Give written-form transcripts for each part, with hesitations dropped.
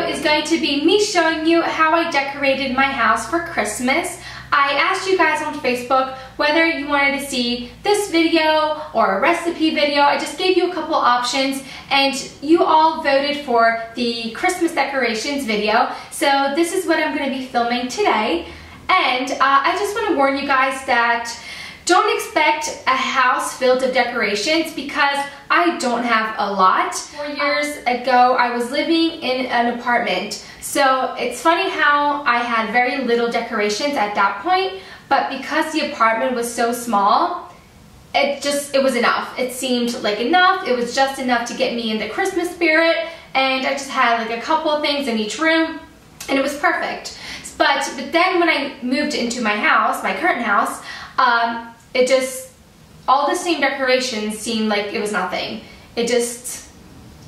is going to be me showing you how I decorated my house for Christmas. I asked you guys on Facebook whether you wanted to see this video or a recipe video. I just gave you a couple options and you all voted for the Christmas decorations video. So this is what I'm going to be filming today. And I just want to warn you guys that don't expect a house filled of decorations because I don't have a lot. 4 years ago, I was living in an apartment. So it's funny how I had very little decorations at that point, but because the apartment was so small, it was enough. It seemed like enough. It was just enough to get me in the Christmas spirit, and I just had like a couple of things in each room, and it was perfect. But then when I moved into my house, my current house, all the same decorations seemed like it was nothing. It just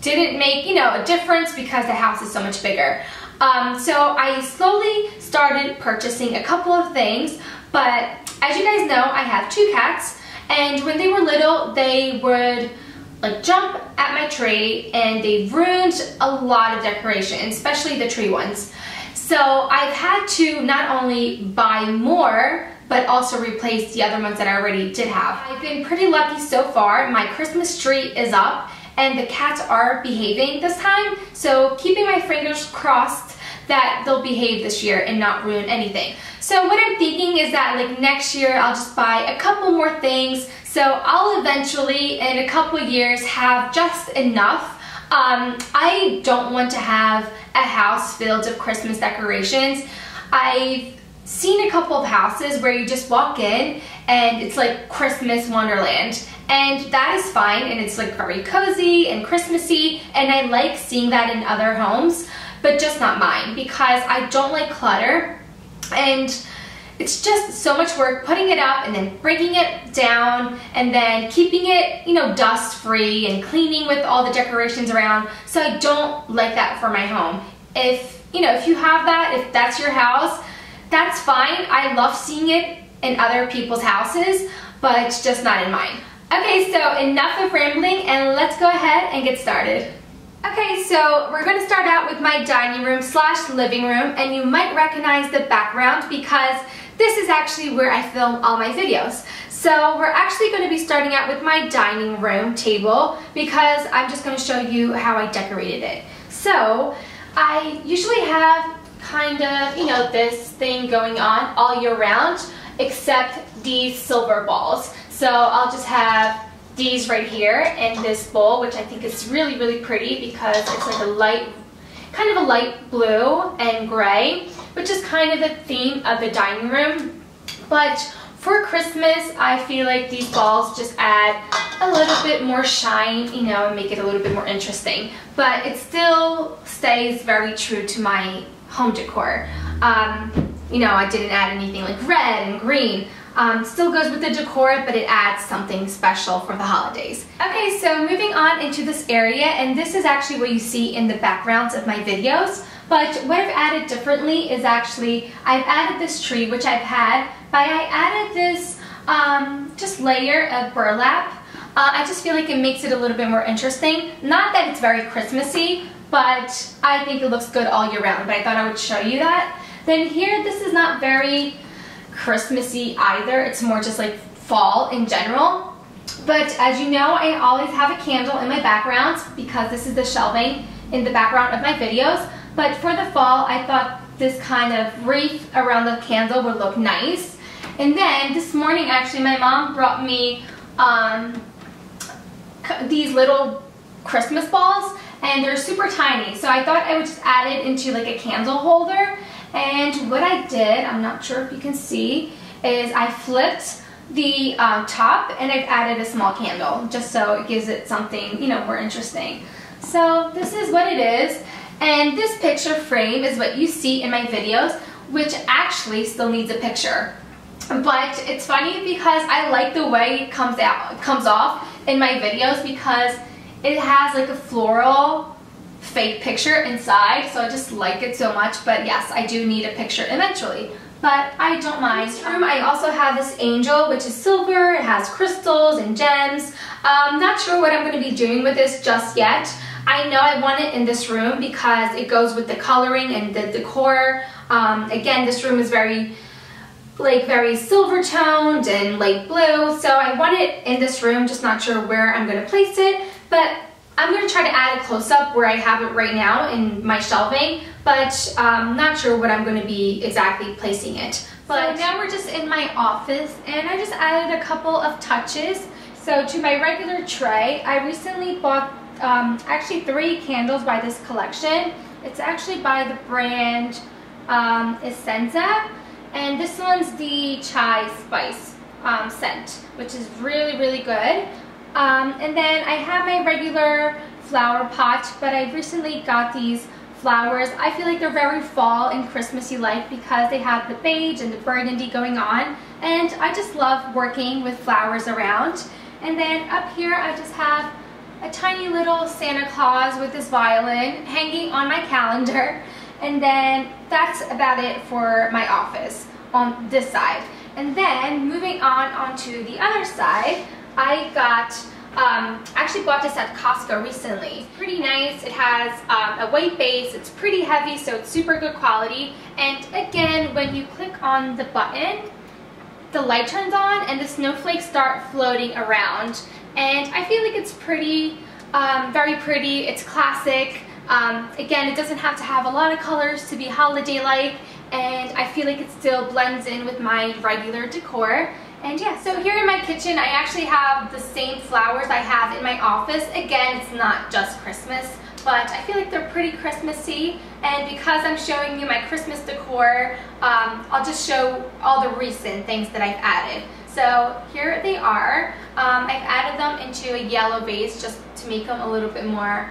didn't make, a difference because the house is so much bigger. So I slowly started purchasing a couple of things, but as you guys know, I have 2 cats, and when they were little, they would like jump at my tree and they ruined a lot of decorations, especially the tree ones. So I've had to not only buy more, but also replace the other ones that I already did have. I've been pretty lucky so far. My Christmas tree is up and the cats are behaving this time, so keeping my fingers crossed that they'll behave this year and not ruin anything. So what I'm thinking is that like next year I'll just buy a couple more things, so I'll eventually in a couple years have just enough. I don't want to have a house filled with Christmas decorations. I've seen a couple of houses where you just walk in and it's like Christmas Wonderland, and that is fine and it's like very cozy and Christmassy, and I like seeing that in other homes, but just not mine because I don't like clutter, and it's just so much work putting it up and then breaking it down and then keeping it, dust free and cleaning with all the decorations around. So I don't like that for my home. If you have that, if that's your house, that's fine. I love seeing it in other people's houses, but just not in mine. Okay, so enough of rambling and let's go ahead and get started. Okay, so we're going to start out with my dining room / living room, and you might recognize the background because this is actually where I film all my videos. So we're actually going to be starting out with my dining room table because I'm just going to show you how I decorated it. So I usually have kind of, this thing going on all year round, except these silver balls. So I'll just have these right here in this bowl, which I think is really, really pretty because it's like a light, kind of a light blue and gray, which is kind of the theme of the dining room. But for Christmas, I feel like these balls just add a little bit more shine, and make it a little bit more interesting. But it still stays very true to my home decor. I didn't add anything like red and green. Still goes with the decor, but it adds something special for the holidays. Okay, so moving on into this area, and this is actually what you see in the backgrounds of my videos. But what I've added differently is actually, I've added this tree, which I've had, but I added this just layer of burlap. I just feel like it makes it a little bit more interesting. Not that it's very Christmassy, but I think it looks good all year round, but I thought I would show you that. Then here, this is not very Christmassy either. It's more just like fall in general. But as you know, I always have a candle in my background because this is the shelving in the background of my videos. But for the fall, I thought this kind of wreath around the candle would look nice. And then this morning, actually, my mom brought me these little Christmas balls, and they're super tiny. So I thought I would just add it into like a candle holder. And what I did, I'm not sure if you can see, is I flipped the top and I've added a small candle just so it gives it something, more interesting. So this is what it is. And this picture frame is what you see in my videos, which actually still needs a picture. But it's funny because I like the way it comes off in my videos because it has like a floral fake picture inside, so I just like it so much. But yes, I do need a picture eventually, but I don't mind. In this room, I also have this angel, which is silver. It has crystals and gems. I'm not sure what I'm going to be doing with this just yet. I know I want it in this room because it goes with the coloring and the decor. Again, this room is very silver toned and light blue, so I want it in this room, just not sure where I'm going to place it, but I'm going to try to add a close-up where I have it right now in my shelving, but not sure what I'm going to be exactly placing it. But so now we're just in my office, and I just added a couple of touches. So to my regular tray, I recently bought actually 3 candles by this collection. It's actually by the brand Essenza, and this one's the chai spice scent, which is really, really good. And then I have my regular flower pot, but I recently got these flowers. I feel like they're very fall and Christmassy like because they have the beige and the burgundy going on, and I just love working with flowers around. And then up here I just have a tiny little Santa Claus with this violin hanging on my calendar, and then that's about it for my office on this side. And then moving on onto the other side, I got actually bought this at Costco recently. It's pretty nice. It has a white base. It's pretty heavy, so it's super good quality. And again, when you click on the button, the light turns on and the snowflakes start floating around. And I feel like it's pretty, very pretty. It's classic. Again, it doesn't have to have a lot of colors to be holiday-like, and I feel like it still blends in with my regular decor. And yeah, so here in my kitchen, I actually have the same flowers I have in my office. Again, it's not just Christmas, but I feel like they're pretty Christmassy. And because I'm showing you my Christmas decor, I'll just show all the recent things that I've added. So here they are. I've added them into a yellow vase just to make them a little bit more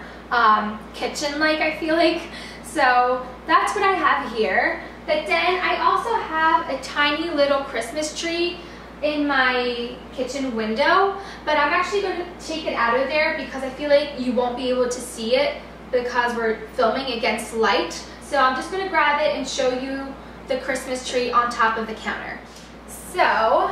kitchen-like, I feel like. So that's what I have here. But then I also have a tiny little Christmas tree in my kitchen window, but I'm actually going to take it out of there because I feel like you won't be able to see it because we're filming against light. So I'm just going to grab it and show you the Christmas tree on top of the counter. So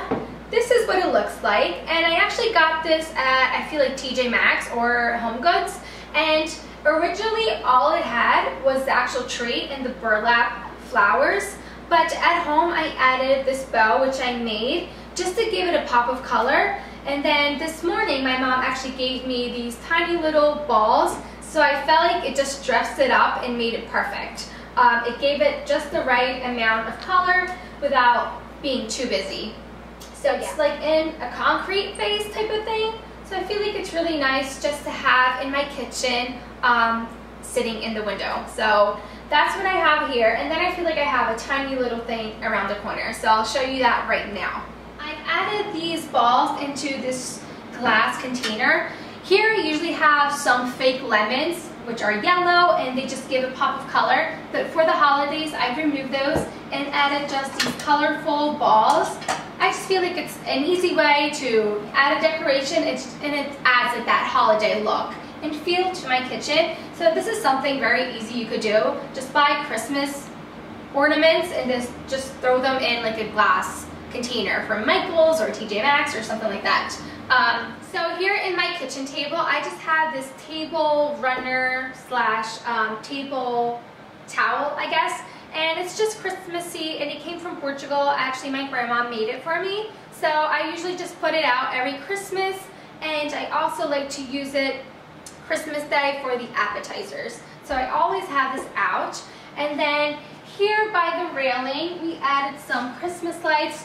this is what it looks like, and I actually got this at, I feel like, TJ Maxx or Home Goods, and originally all it had was the actual tree and the burlap flowers, but at home I added this bow which I made just to give it a pop of color. And then this morning my mom actually gave me these tiny little balls, so I felt like it just dressed it up and made it perfect. It gave it just the right amount of color without being too busy. So it's like in a concrete vase type of thing. So I feel like it's really nice just to have in my kitchen sitting in the window. So that's what I have here. And then I feel like I have a tiny little thing around the corner. So I'll show you that right now. I've added these balls into this glass container. Here I usually have some fake lemons, which are yellow, and they just give a pop of color. But for the holidays, I've removed those and added just these colorful balls. I just feel like it's an easy way to add a decoration, and it adds like that holiday look and feel to my kitchen. So this is something very easy you could do. Just buy Christmas ornaments and just throw them in like a glass container from Michael's or TJ Maxx or something like that. So here in my kitchen table, I just have this table runner slash table towel, I guess. And it's just Christmassy, and it came from Portugal. Actually, my grandma made it for me. So I usually just put it out every Christmas, and I also like to use it Christmas Day for the appetizers. So I always have this out. And then here by the railing, we added some Christmas lights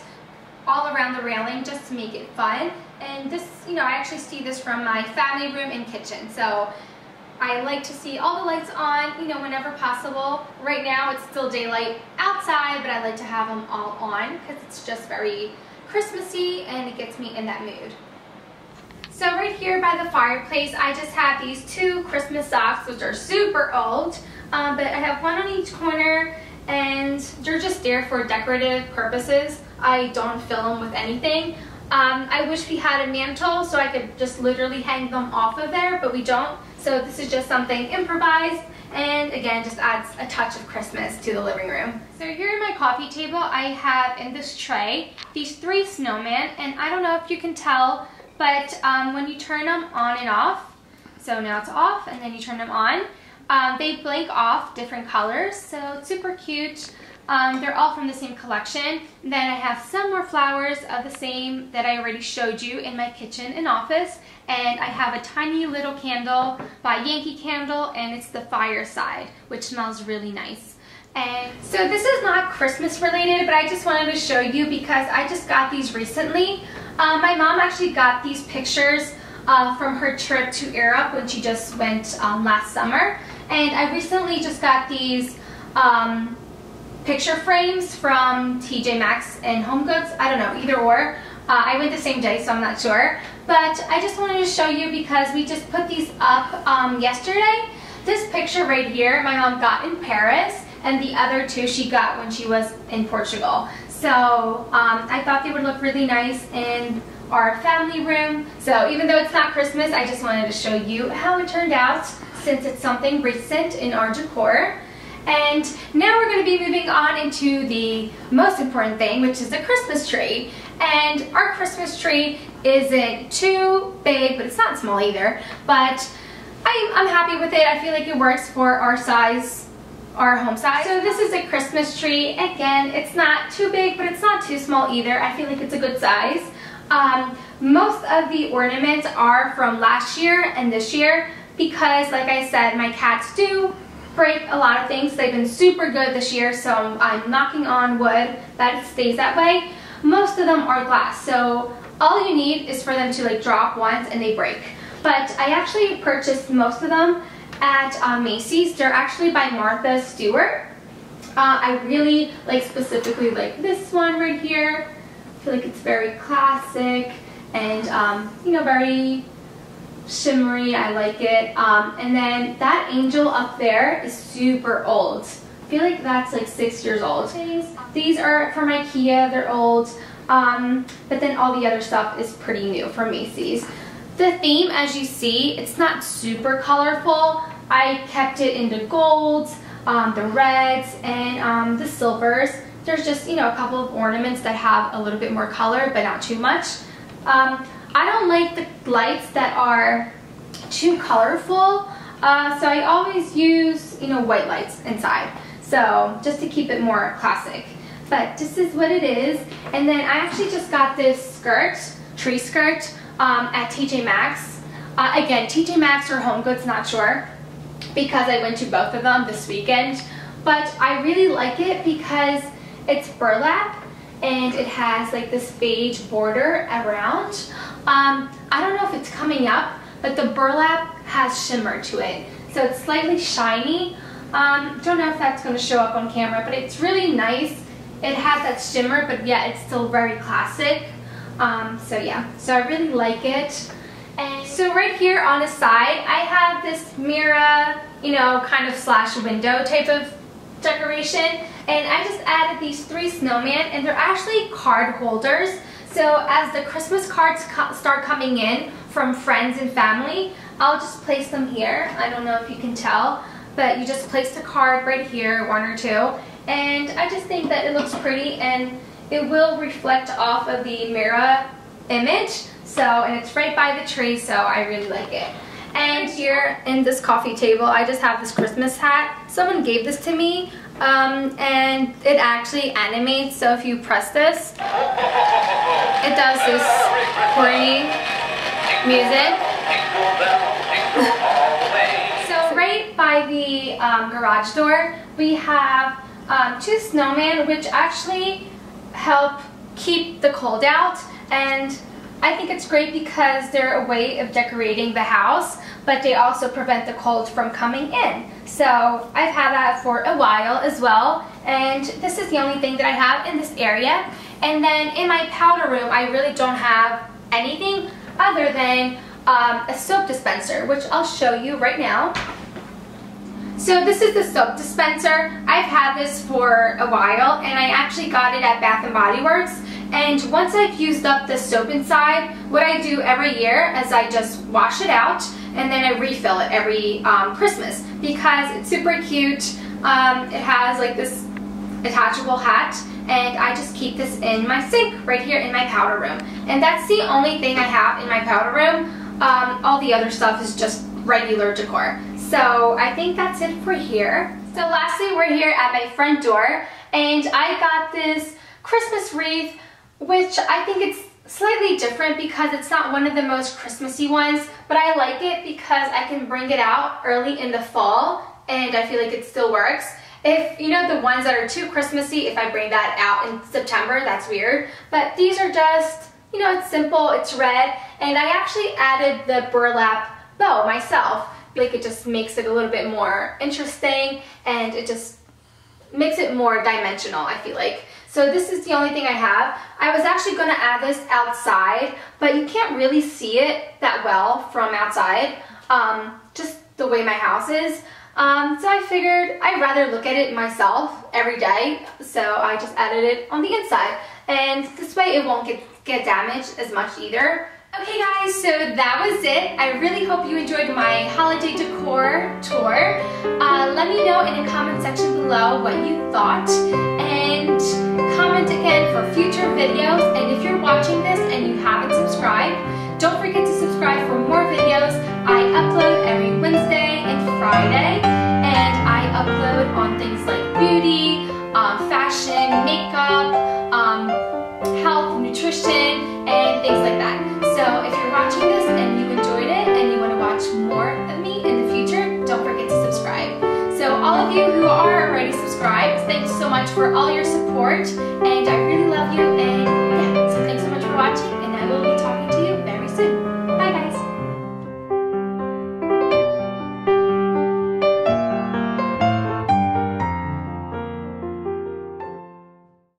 all around the railing just to make it fun. And this, you know, I actually see this from my family room and kitchen. So I like to see all the lights on, you know, whenever possible. Right now it's still daylight outside, but I like to have them all on because it's just very Christmassy and it gets me in that mood. So right here by the fireplace, I just have these 2 Christmas socks, which are super old, but I have one on each corner, and they're just there for decorative purposes. I don't fill them with anything. I wish we had a mantle so I could just literally hang them off of there, but we don't. So this is just something improvised, and again, just adds a touch of Christmas to the living room. So here in my coffee table, I have in this tray these 3 snowmen, and I don't know if you can tell, but when you turn them on and off, So now it's off, and then you turn them on. They blink off different colors, so it's super cute. They're all from the same collection. Then I have some more flowers of the same that I already showed you in my kitchen and office. And I have a tiny little candle by Yankee Candle, and it's the Fireside, which smells really nice. And so this is not Christmas related, but I just wanted to show you because I just got these recently. My mom actually got these pictures from her trip to Europe when she just went last summer. And I recently just got these picture frames from TJ Maxx and Home Goods. I don't know, either or. I went the same day, so I'm not sure. But I just wanted to show you because we just put these up yesterday. This picture right here, my mom got in Paris, and the other two she got when she was in Portugal. So I thought they would look really nice in our family room. So even though it's not Christmas, I just wanted to show you how it turned out since it's something recent in our decor. And now we're going to be moving on into the most important thing, which is the Christmas tree. And our Christmas tree isn't too big, but it's not small either. But I'm happy with it. I feel like it works for our size, our home size. So this is a Christmas tree. Again, it's not too big, but it's not too small either. I feel like it's a good size. Most of the ornaments are from last year and this year because, like I said, my cats do break a lot of things. They've been super good this year, so I'm knocking on wood that it stays that way. Most of them are glass, so all you need is for them to like drop once and they break. But I actually purchased most of them at Macy's. They're actually by Martha Stewart. I really like specifically like this one right here. I feel like it's very classic and you know, very shimmery. I like it. And then that angel up there is super old. I feel like that's like 6 years old. These are from IKEA. They're old. But then all the other stuff is pretty new from Macy's. The theme, as you see, it's not super colorful. I kept it in the golds, the reds, and the silvers. There's just, you know, a couple of ornaments that have a little bit more color, but not too much. I don't like the lights that are too colorful, so I always use, you know, white lights inside. So just to keep it more classic. But this is what it is. And then I actually just got this skirt, tree skirt, at TJ Maxx. Again, TJ Maxx or Home Goods, not sure, because I went to both of them this weekend. But I really like it because it's burlap and it has like this beige border around. I don't know if it's coming up, but the burlap has shimmer to it. So it's slightly shiny. Don't know if that's going to show up on camera, but it's really nice. It has that shimmer, but yeah, it's still very classic. So yeah, so I really like it. And so right here on the side, I have this mirror, you know, kind of slash window type of decoration. And I just added these 3 snowmen, and they're actually card holders. So as the Christmas cards start coming in from friends and family, I'll just place them here. I don't know if you can tell, but you just place the card right here, 1 or 2. And I just think that it looks pretty, and it will reflect off of the mirror image. So, and it's right by the tree, so I really like it. And here in this coffee table, I just have this Christmas hat. Someone gave this to me, and it actually animates. So if you press this, it does this corny music. So right by the garage door, we have 2 snowmen, which actually help keep the cold out. And I think it's great because they're a way of decorating the house, but they also prevent the cold from coming in. So I've had that for a while as well, and this is the only thing that I have in this area. And then in my powder room, I really don't have anything other than a soap dispenser, which I'll show you right now. So this is the soap dispenser. I've had this for a while, and I actually got it at Bath & Body Works. And once I've used up the soap inside, what I do every year is I just wash it out, and then I refill it every Christmas because it's super cute. It has like this attachable hat, and I just keep this in my sink right here in my powder room. And that's the only thing I have in my powder room. All the other stuff is just regular decor. So I think that's it for here. So lastly, we're here at my front door, and I got this Christmas wreath, which I think it's slightly different because it's not one of the most Christmassy ones, but I like it because I can bring it out early in the fall and I feel like it still works. If, you know, the ones that are too Christmassy, if I bring that out in September, that's weird. But these are just, you know, it's simple, it's red, and I actually added the burlap bow myself. I feel like it just makes it a little bit more interesting, and it just makes it more dimensional, I feel like. So this is the only thing I have. I was actually going to add this outside, but you can't really see it that well from outside, just the way my house is. So I figured I'd rather look at it myself every day, so I just added it on the inside. And this way it won't get damaged as much either. Okay guys, so that was it. I really hope you enjoyed my holiday decor tour. Let me know in the comment section below what you thought, and comment again for future videos. And if you're watching this and you haven't subscribed, don't forget to subscribe for more videos. I upload every Wednesday and Friday, and I upload on things like beauty, fashion, makeup, health, nutrition, and things like that. So if you're watching this and you enjoyed it and you want to watch more of me in the future, don't forget to subscribe. So all of you who are already subscribed, thanks so much for all your support, and I really love you, and yeah, so thanks so much for watching, and I will be